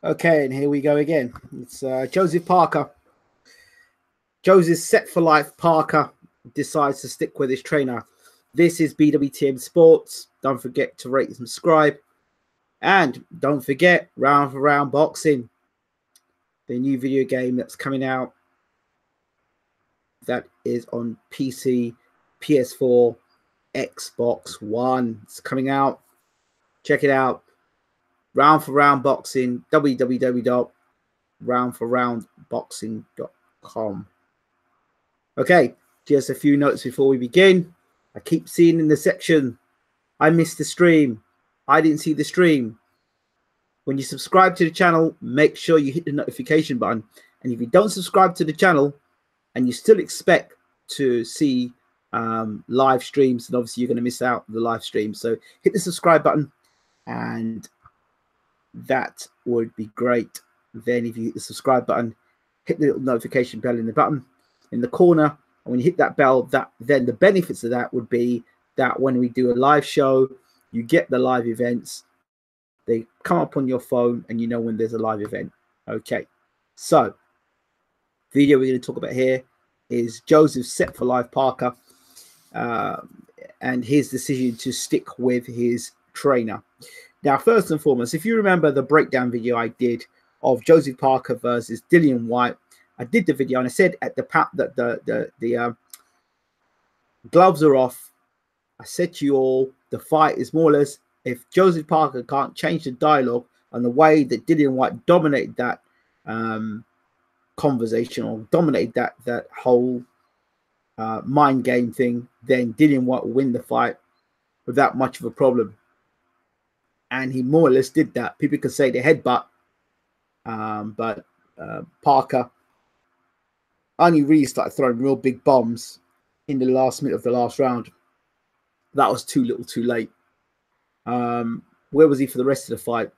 Okay, and here we go again. It's Joseph Parker. Joseph's set for life. Parker decides to stick with his trainer. This is BWTM Sports. Don't forget to rate and subscribe. And don't forget, Round for Round Boxing, the new video game that's coming out. That is on PC, PS4, Xbox One. It's coming out. Check it out. Round for Round Boxing, www.roundforroundboxing.com. Okay, just a few notes before we begin. I keep seeing in the section, I missed the stream. I didn't see the stream. When you subscribe to the channel, make sure you hit the notification button. And if you don't subscribe to the channel and you still expect to see live streams, then obviously you're going to miss out the live stream. So hit the subscribe button and that would be great. Then if you hit the subscribe button, hit the little notification bell in the button in the corner. And when you hit that bell, then the benefits of that would be that when we do a live show, you get the live events. They come up on your phone and you know when there's a live event. Okay, so video we're going to talk about here is Joseph set for life Parker and his decision to stick with his trainer. Now, first and foremost, if you remember the breakdown video I did of Joseph Parker versus Dillian Whyte, I did the video and I said at the that the gloves are off. I said to you all, the fight is more or less, if Joseph Parker can't change the dialogue and the way that Dillian Whyte dominated that conversation or dominated that whole mind game thing, then Dillian Whyte will win the fight without much of a problem. And he more or less did that. People could say the headbutt, but Parker only really started throwing real big bombs in the last minute of the last round. That was too little too late. Where was he for the rest of the fight?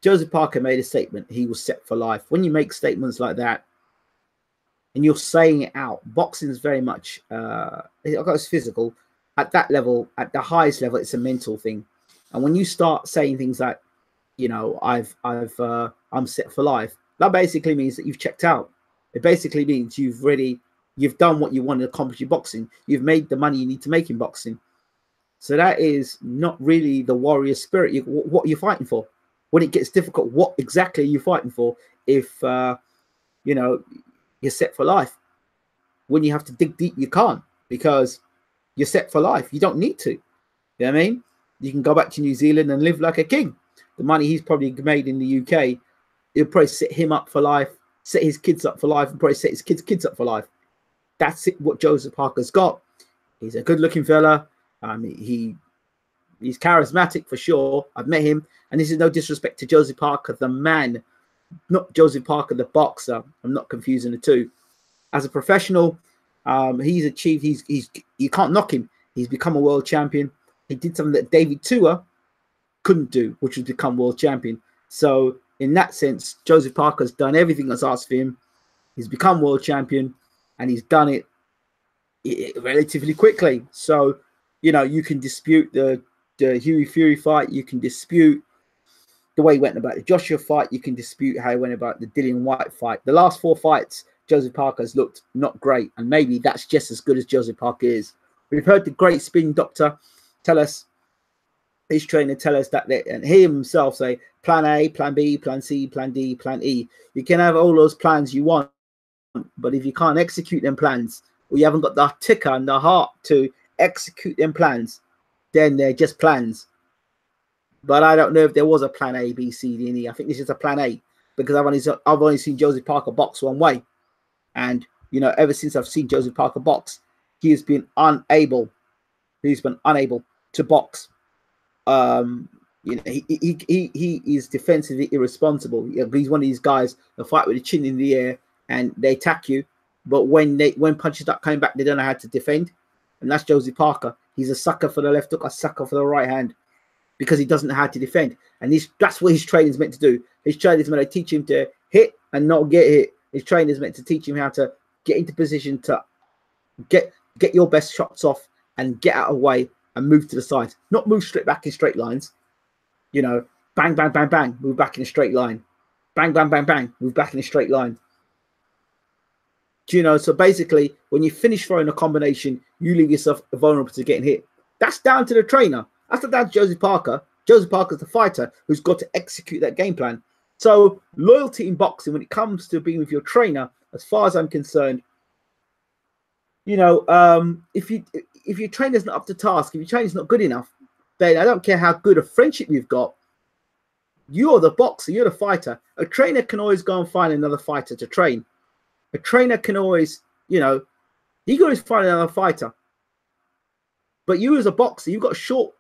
Joseph Parker made a statement. He was set for life. When you make statements like that and you're saying it out, boxing is very much, it's physical. At that level, at the highest level, it's a mental thing. And when you start saying things like, you know, I'm set for life, that basically means that you've checked out. It basically means you've done what you want to accomplish in boxing. You've made the money you need to make in boxing. So that is not really the warrior spirit. What you're fighting for. When it gets difficult, what exactly are you fighting for? If you know, you're set for life. When you have to dig deep, you can't, because you're set for life. You don't need to. You know what I mean? You can go back to New Zealand and live like a king. The money he's probably made in the UK, it'll probably set him up for life, set his kids up for life, and probably set his kids up for life. That's it, what Joseph Parker's got. He's a good-looking fella. He's charismatic for sure. I've met him, and this is no disrespect to Joseph Parker, the man, not Joseph Parker, the boxer. I'm not confusing the two. As a professional, he's achieved. You can't knock him. He's become a world champion. He did something that David Tua couldn't do, which was become world champion. So in that sense, Joseph Parker's done everything that's asked of him. He's become world champion, and he's done it relatively quickly. So, you know, you can dispute the Huey Fury fight. You can dispute the way he went about the Joshua fight. You can dispute how he went about the Dillian Whyte fight. The last 4 fights, Joseph Parker's looked not great, and maybe that's just as good as Joseph Parker is. We've heard the great spin doctor tell us, his trainer tell us that, and he himself say, plan A, plan B, plan C, plan D, plan E. You can have all those plans you want, but if you can't execute them plans, or you haven't got the ticker and the heart to execute them plans, then they're just plans. But I don't know if there was a plan A, B, C, D, and E. I think this is a plan A, because I've only seen Joseph Parker box one way. And, you know, ever since I've seen Joseph Parker box, he has been unable. He's been unable to box. You know, he is defensively irresponsible. He's one of these guys that fight with the chin in the air and they attack you, but when punches start coming back, they don't know how to defend. And that's Joseph Parker. He's a sucker for the left hook, a sucker for the right hand, because he doesn't know how to defend. And that's what his training is meant to do. His training is meant to teach him to hit and not get hit. His training is meant to teach him how to get into position to get your best shots off and get out of the way and move to the side, not move straight back in straight lines. You know, Bang, bang, bang, bang, move back in a straight line. Bang, bang, bang, bang, move back in a straight line. Do you know? So basically, when you finish throwing a combination, you leave yourself vulnerable to getting hit. That's down to the trainer. That's not down to Josie Parker. Josie Parker's the fighter who's got to execute that game plan. So loyalty in boxing, when it comes to being with your trainer, as far as I'm concerned, you know, if your trainer's not up to task, if your trainer's not good enough, then I don't care how good a friendship you've got. You're the boxer, you're the fighter. A trainer can always go and find another fighter to train. A trainer can always, you know, he can always find another fighter. But you as a boxer, you've got a short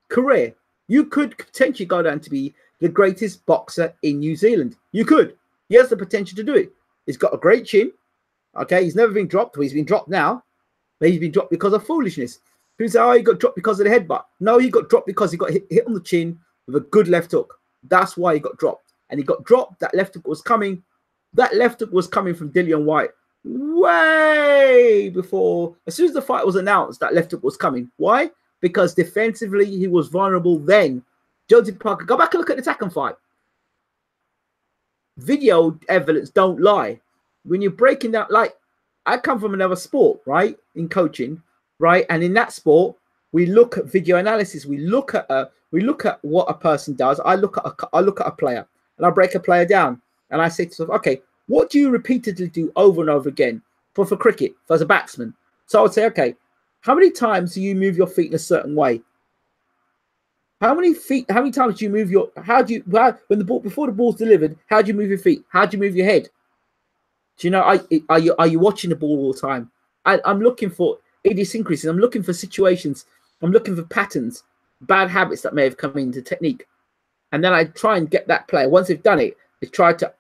career. You could potentially go down to be the greatest boxer in New Zealand. You could. He has the potential to do it. He's got a great chin. Okay, he's never been dropped. Well, he's been dropped now. But he's been dropped because of foolishness. People say, oh, he got dropped because of the headbutt. No, he got dropped because he got hit on the chin with a good left hook. That's why he got dropped. And he got dropped. That left hook was coming. That left hook was coming from Dillian Whyte way before. As soon as the fight was announced, that left hook was coming. Why? Because defensively, he was vulnerable then. Josie Parker, go back and look at the Takam fight. Video evidence don't lie. When you're breaking down, like, I come from another sport, right? In coaching, right? And in that sport, we look at video analysis. We look at what a person does. I look at a player, and I break a player down, and I say to myself, okay, what do you repeatedly do over and over again for cricket, for as a batsman? So I would say, okay, how many times do you move your feet in a certain way? How many times do you move your, when the ball, before the ball's delivered, how do you move your feet? How do you move your head? Do you know, are you watching the ball all the time? I'm looking for idiosyncrasies. I'm looking for situations. I'm looking for patterns, bad habits that may have come into technique. And then I try and get that player. Once they've done it, I try to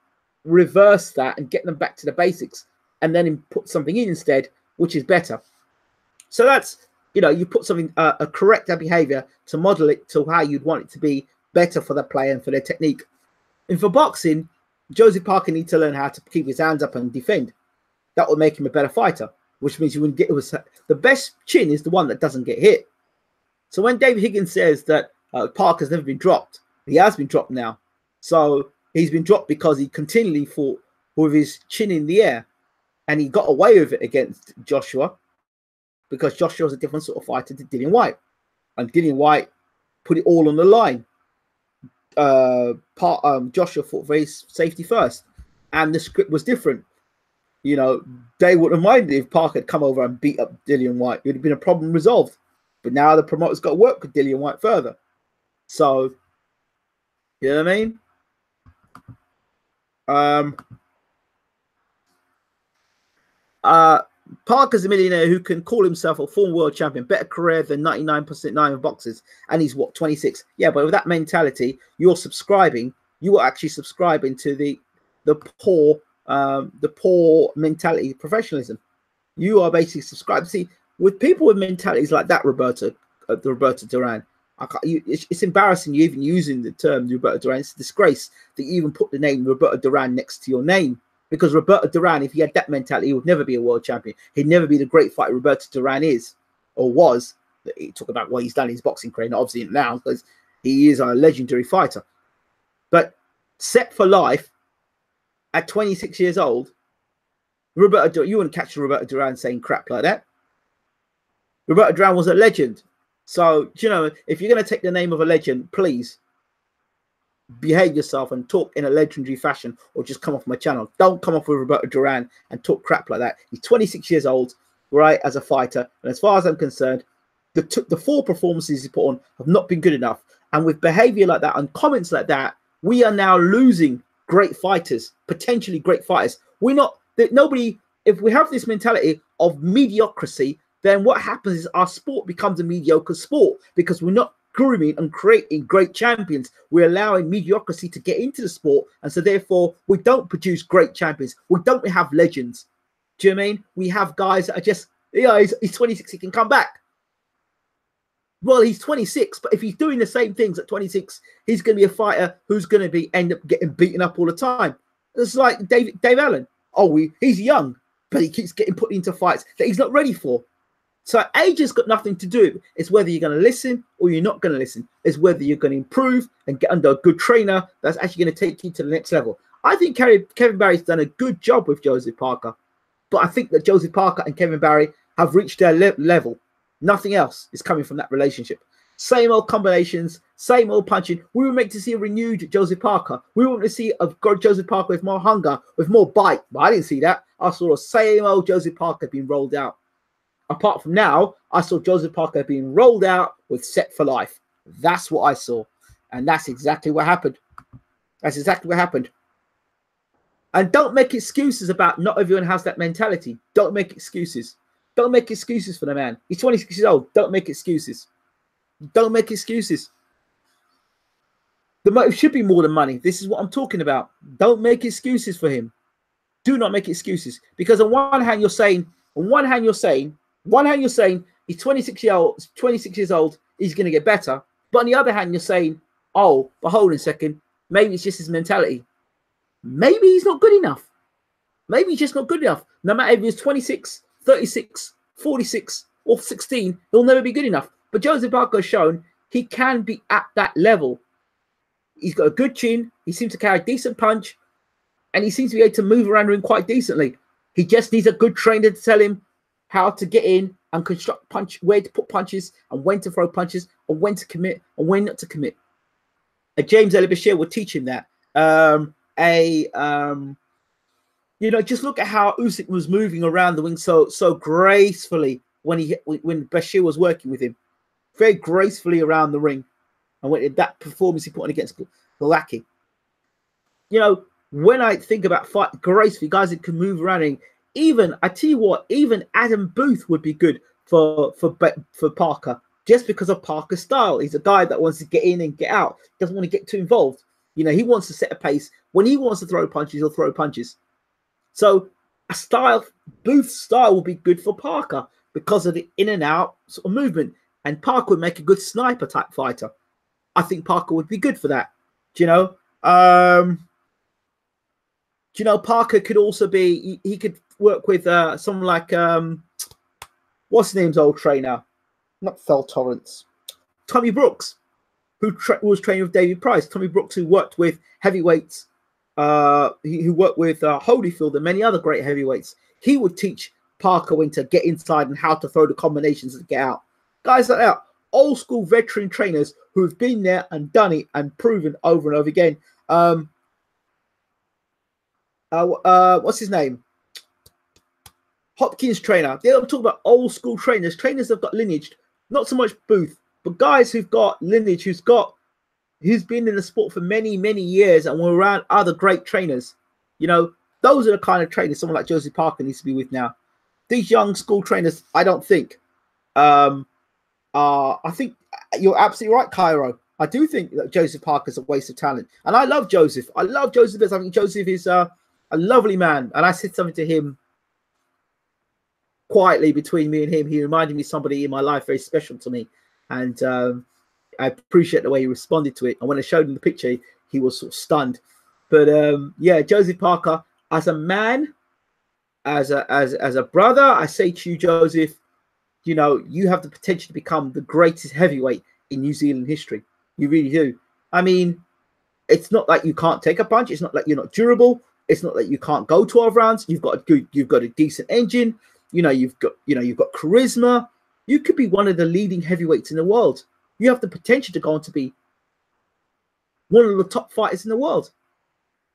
reverse that and get them back to the basics, and then put something in instead, which is better. So that's, you know, you put something, a correct behavior to model it to how you'd want it to be better for the player and for their technique. And for boxing, Josie Parker needs to learn how to keep his hands up and defend. That will make him a better fighter, which means you wouldn't get, the best chin is the one that doesn't get hit. So when David Higgins says that Parker's never been dropped, he has been dropped now. So he's been dropped because he continually fought with his chin in the air, and he got away with it against Joshua because Joshua was a different sort of fighter to Dillian Whyte, and Dillian Whyte put it all on the line. Joshua fought for his safety first, and the script was different. You know, they wouldn't have minded if Parker had come over and beat up Dillian Whyte. It would have been a problem resolved. But now the promoter's got to work with Dillian Whyte further. So, you know what I mean? Parker's a millionaire who can call himself a former world champion, better career than 99% of boxers, and he's what, 26? Yeah, but with that mentality, you are actually subscribing to the poor mentality, professionalism. You are basically subscribed. See, with people with mentalities like that, Roberto Duran, it's embarrassing you even using the term Roberto Duran. It's a disgrace that you even put the name Roberto Duran next to your name. Because Roberto Duran, if he had that mentality, he would never be a world champion. He'd never be the great fighter Roberto Duran is or was. He talk about what he's done in his boxing career, not obviously now, because he is a legendary fighter. But set for life at 26 years old, you wouldn't catch Roberto Duran saying crap like that. Roberto Duran was a legend. So, you know, if you're going to take the name of a legend, please behave yourself and talk in a legendary fashion, or just come off my channel. Don't come off with Roberto Duran and talk crap like that. He's 26 years old, right, as a fighter. And as far as I'm concerned, the 4 performances he put on have not been good enough. And with behavior like that and comments like that, we are now losing great fighters, potentially great fighters. If we have this mentality of mediocrity, then what happens is our sport becomes a mediocre sport because we're not grooming and creating great champions. We're allowing mediocrity to get into the sport, and so therefore we don't produce great champions. We don't have legends. Do you know what I mean? We have guys that are just, yeah, he's 26, he can come back. Well, he's 26, but if he's doing the same things at 26, he's going to be a fighter who's going to end up getting beaten up all the time. It's like Dave Allen. Oh, he's young, but he keeps getting put into fights that he's not ready for. So age has got nothing to do. It's whether you're going to listen or you're not going to listen. It's whether you're going to improve and get under a good trainer that's actually going to take you to the next level. I think Kevin Barry's done a good job with Joseph Parker, but I think that Joseph Parker and Kevin Barry have reached their level. Nothing else is coming from that relationship. Same old combinations, same old punching. We were meant to see a renewed Joseph Parker. We want to see a Joseph Parker with more hunger, with more bite. But I didn't see that. I saw the same old Joseph Parker being rolled out. Apart from now, I saw Joseph Parker being rolled out with set for life. That's what I saw. And that's exactly what happened. That's exactly what happened. And don't make excuses about not everyone has that mentality. Don't make excuses. Don't make excuses for the man. He's 26 years old. Don't make excuses. Don't make excuses. The motive should be more than money. This is what I'm talking about. Don't make excuses for him. Do not make excuses. Because on one hand, you're saying he's 26 years old, he's going to get better. But on the other hand, you're saying, oh, but hold on a second, maybe it's just his mentality. Maybe he's not good enough. Maybe he's just not good enough. No matter if he's 26, 36, 46, or 16, he'll never be good enough. But Joseph Parker has shown he can be at that level. He's got a good chin. He seems to carry a decent punch. And he seems to be able to move around the ring quite decently. He just needs a good trainer to tell him how to get in and construct punch, where to put punches and when to throw punches and when to commit and when not to commit. James Elliott Bashir will teach him that. Just look at how Usyk was moving around the ring so gracefully when Bashir was working with him, very gracefully around the ring, and when that performance he put on against Glowacki. When I think about fight gracefully, guys that can move around, I tell you what, even Adam Booth would be good for Parker, just because of Parker's style. He's a guy that wants to get in and get out, doesn't want to get too involved. He wants to set a pace. When he wants to throw punches, he'll throw punches. So Booth's style will be good for Parker because of the in and out sort of movement. And Parker would make a good sniper type fighter. I think Parker would be good for that. Parker could also be, he could work with someone like, what's his name's old trainer? Not Fel Torrance. Tommy Brooks, who was training with David Price. Tommy Brooks, who worked with heavyweights, who worked with Holyfield and many other great heavyweights. He would teach Parker when to get inside and how to throw the combinations and get out. Guys like that, old school veteran trainers who have been there and done it and proven over and over again. What's his name? Hopkins trainer. I'm talking about old school trainers that have got lineage. Not so much Booth, but guys who've got lineage, who's been in the sport for many, many years and were around other great trainers. Those are the kind of trainers someone like Joseph Parker needs to be with now. These young school trainers, I don't think. I think you're absolutely right, Cairo. I do think that Joseph Parker's a waste of talent. And I love Joseph. I think Joseph is a lovely man. And I said something to him quietly between me and him. He reminded me of somebody in my life very special to me. And I appreciate the way he responded to it. And when I showed him the picture, he was sort of stunned. But Joseph Parker, as a man, as a brother, I say to you, Joseph, you have the potential to become the greatest heavyweight in New Zealand history. You really do. I mean, it's not like you can't take a punch. It's not like you're not durable. It's not like you can't go 12 rounds. You've got a decent engine. You've got charisma. You could be one of the leading heavyweights in the world. You have the potential to go on to be one of the top fighters in the world.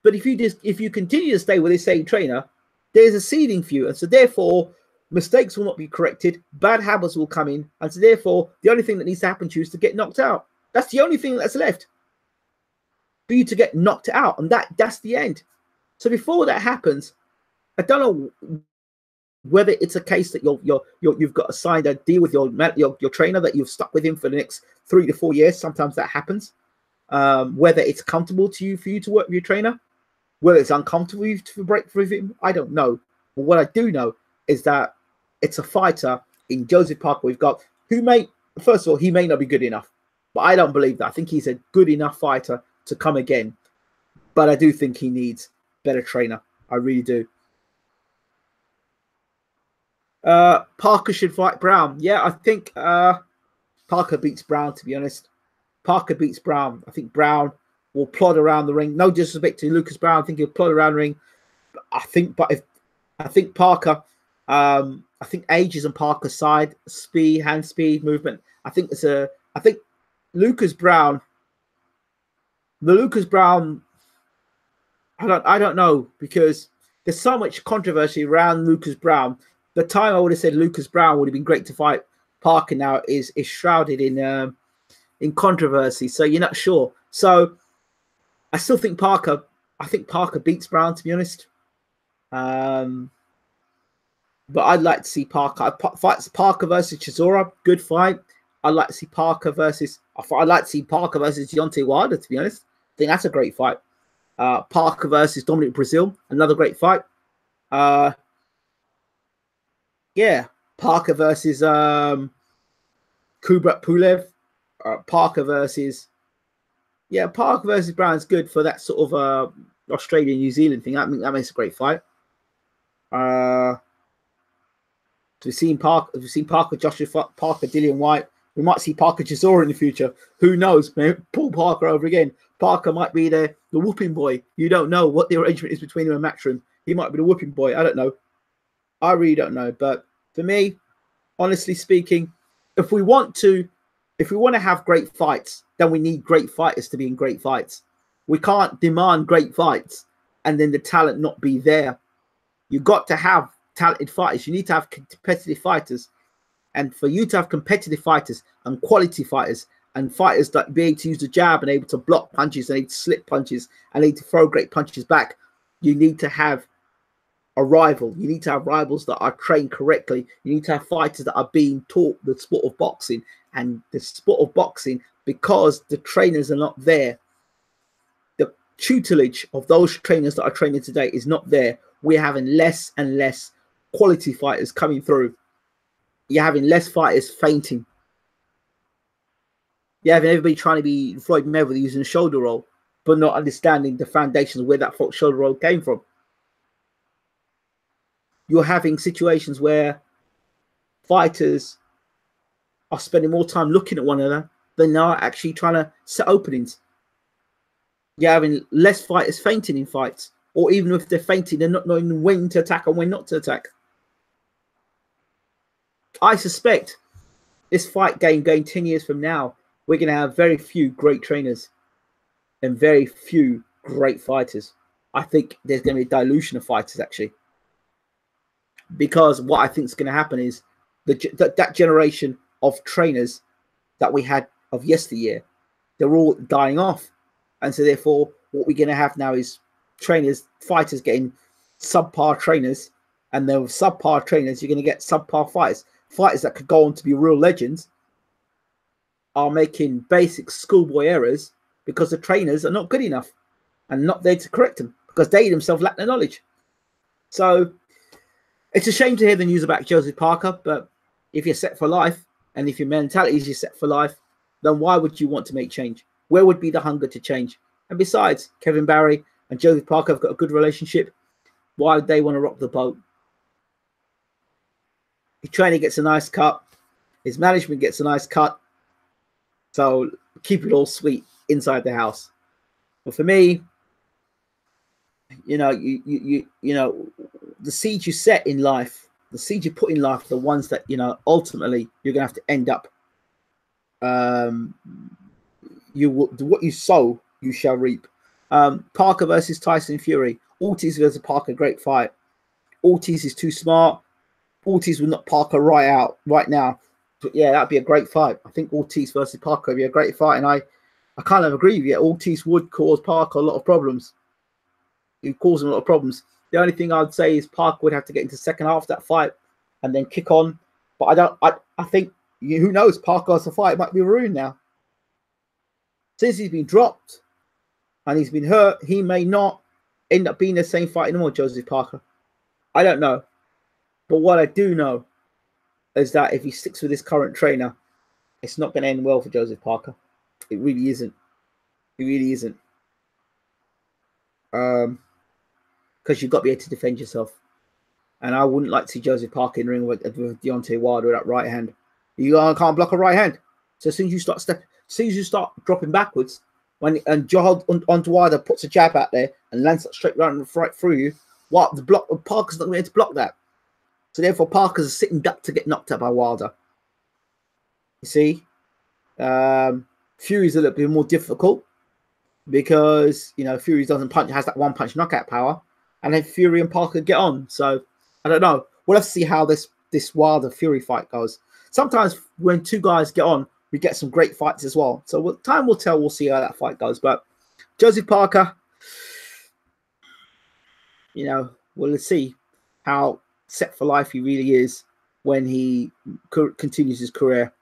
But if you continue to stay with the same trainer, there's a ceiling for you, and so therefore mistakes will not be corrected. Bad habits will come in, and so therefore the only thing that needs to happen to you is to get knocked out. That's the only thing that's left for you to get knocked out, and that's the end. So before that happens, I don't know whether it's a case that you've got signed a deal with your trainer that you've stuck with him for the next 3 to 4 years. Sometimes that happens. Whether it's comfortable for you to work with your trainer, whether it's uncomfortable for you to break with him, I don't know. But what I do know is that it's a fighter in Joseph Parker we've got who first of all, he may not be good enough, but I don't believe that. I think he's a good enough fighter to come again. But I do think he needs a better trainer. I really do. Parker should fight Brown. Yeah, I think Parker beats Brown, to be honest. Parker beats Brown. I think Brown will plod around the ring. No disrespect to Lucas Brown. I think he'll plod around the ring. I think Parker, I think age is on Parker's side. Speed, hand speed, movement. I think Lucas Brown, the Lucas Brown, I don't know, because there's so much controversy around Lucas Brown. The time I would have said Lucas Brown would have been great to fight Parker now is shrouded in controversy. So you're not sure. So I still think Parker. I think Parker beats Brown, to be honest. But I'd like to see Parker fights Parker versus Chisora. Good fight. I'd like to see Parker versus. I'd like to see Parker versus Deontay Wilder. To be honest, I think that's a great fight. Parker versus Dominic Brazil, another great fight. Yeah, Parker versus Kubrat Pulev. Parker versus Brown is good for that sort of Australia New Zealand thing. I mean, that makes a great fight. We've seen Parker, Joshua Parker, Dillian White. We might see Parker Chisora in the future. Who knows? Maybe pull Parker over again. Parker might be the whooping boy. You don't know what the arrangement is between him and Matchroom. He might be the whooping boy. I don't know. I really don't know. But for me, honestly speaking, if we want to have great fights, then we need great fighters to be in great fights. We can't demand great fights and then the talent not be there. You've got to have talented fighters. You need to have competitive fighters. And for you to have competitive fighters and quality fighters and fighters that be able to use the jab and able to block punches and able to slip punches and able to throw great punches back, you need to have a rival. You need to have rivals that are trained correctly. You need to have fighters that are being taught the sport of boxing. And the sport of boxing, because the trainers are not there, the tutelage of those trainers that are training today is not there. We're having less and less quality fighters coming through. You're having less fighters fainting. You're having everybody trying to be Floyd Mayweather using a shoulder roll, but not understanding the foundations of where that shoulder roll came from. You're having situations where fighters are spending more time looking at one another than they are actually trying to set openings. You're having less fighters fainting in fights, or even if they're fainting, they're not knowing when to attack and when not to attack. I suspect this fight game going 10 years from now, we're going to have very few great trainers and very few great fighters. I think there's going to be a dilution of fighters, actually. Because what I think is going to happen is that generation of trainers that we had of yesteryear, they're all dying off. And so therefore, what we're going to have now is fighters getting subpar trainers. And then with subpar trainers, you're going to get subpar fighters. Fighters that could go on to be real legends are making basic schoolboy errors because the trainers are not good enough and not there to correct them because they themselves lack the knowledge. So it's a shame to hear the news about Joseph Parker, but if you're set for life and if your mentality is set for life, then why would you want to make change? Where would be the hunger to change? And besides, Kevin Barry and Joseph Parker have got a good relationship. Why would they want to rock the boat? His trainer gets a nice cut. His management gets a nice cut. So keep it all sweet inside the house. But for me, you know, you know, the seeds you set in life, the seeds you put in life, are the ones that, you know, ultimately you're gonna have to end up. You will do what you sow, you shall reap. Parker versus Tyson Fury. Ortiz versus Parker, great fight. Ortiz is too smart. Ortiz will knock Parker right now. But yeah, that'd be a great fight. I think Ortiz versus Parker would be a great fight. And I kind of agree with you. Ortiz would cause Parker a lot of problems. He would cause him a lot of problems. The only thing I'd say is Parker would have to get into the second half of that fight and then kick on. But I think, who knows, Parker as a fight might be ruined now. Since he's been dropped and he's been hurt, he may not end up being the same fight anymore, Joseph Parker. I don't know. But what I do know is that if he sticks with his current trainer, it's not going to end well for Joseph Parker. It really isn't. It really isn't. Because you've got to be able to defend yourself. And I wouldn't like to see Joseph Parker in the ring with Deontay Wilder with that right hand. You can't block a right hand. So as soon as you start dropping backwards, and Gerald onto Wilder puts a jab out there and lands that straight right through you, Parker's not going to block that. So therefore, Parker's a sitting duck to get knocked out by Wilder. You see, Fury's a little bit more difficult because Fury doesn't punch, has that one punch knockout power, and then Fury and Parker get on. So I don't know. We'll have to see how this Wilder Fury fight goes. Sometimes when two guys get on, we get some great fights as well. So time will tell. We'll see how that fight goes. But Joseph Parker, we'll see how set for life he really is when he continues his career.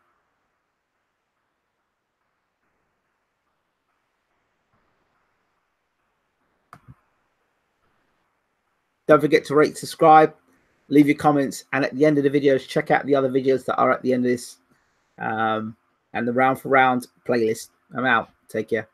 Don't forget to rate, subscribe, leave your comments, and at the end of the videos, check out the other videos that are at the end of this and the round for round playlist. I'm out. Take care.